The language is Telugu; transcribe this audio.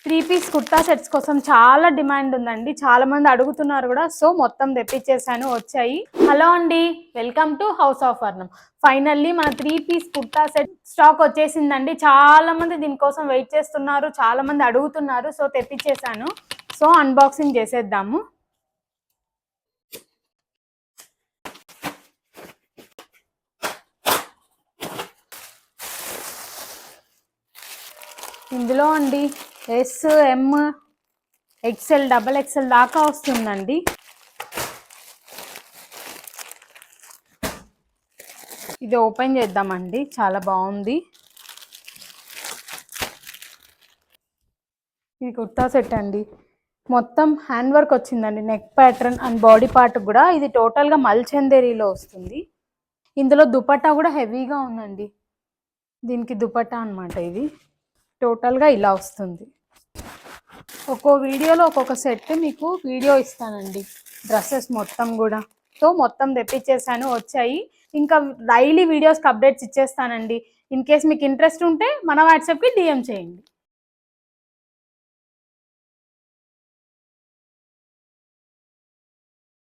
3 పీస్ కుర్తా సెట్స్ కోసం చాలా డిమాండ్ ఉందండి, చాలా మంది అడుగుతున్నారు కూడా. సో మొత్తం తెప్పించేసాను, వచ్చాయి. హలో అండి, వెల్కమ్ టు హౌస్ ఆఫ్ వర్ణం. ఫైనల్లీ మన 3 పీస్ కుర్తా సెట్ స్టాక్ వచ్చేసిందండి. చాలా మంది దీనికోసం వెయిట్ చేస్తున్నారు, చాలా మంది అడుగుతున్నారు. సో తెప్పించేసాను. సో అన్బాక్సింగ్ చేసేద్దాము. ఇందులో అండి ఎస్, ఎమ్, ఎక్సెల్, డబల్ ఎక్సెల్ దాకా వస్తుందండి. ఇది ఓపెన్ చేద్దామండి, చాలా బాగుంది. ఇది కుర్తా సెట్ అండి, మొత్తం హ్యాండ్ వర్క్ వచ్చిందండి, neck pattern and body part కూడా. ఇది టోటల్గా మల్చందేరీలో వస్తుంది. ఇందులో దుపట్టా కూడా హెవీగా ఉందండి, దీనికి దుపట్టా అనమాట. ఇది టోటల్గా ఇలా వస్తుంది. ఒక్కో వీడియోలో ఒక్కొక్క సెట్ మీకు వీడియో ఇస్తానండి, డ్రెస్సెస్ మొత్తం కూడా. సో మొత్తం తెప్పించేసాను, వచ్చాయి. ఇంకా డైలీ వీడియోస్కి అప్డేట్స్ ఇచ్చేస్తానండి. ఇన్ కేస్ మీకు ఇంట్రెస్ట్ ఉంటే మన వాట్సాప్కి డిఎం చేయండి.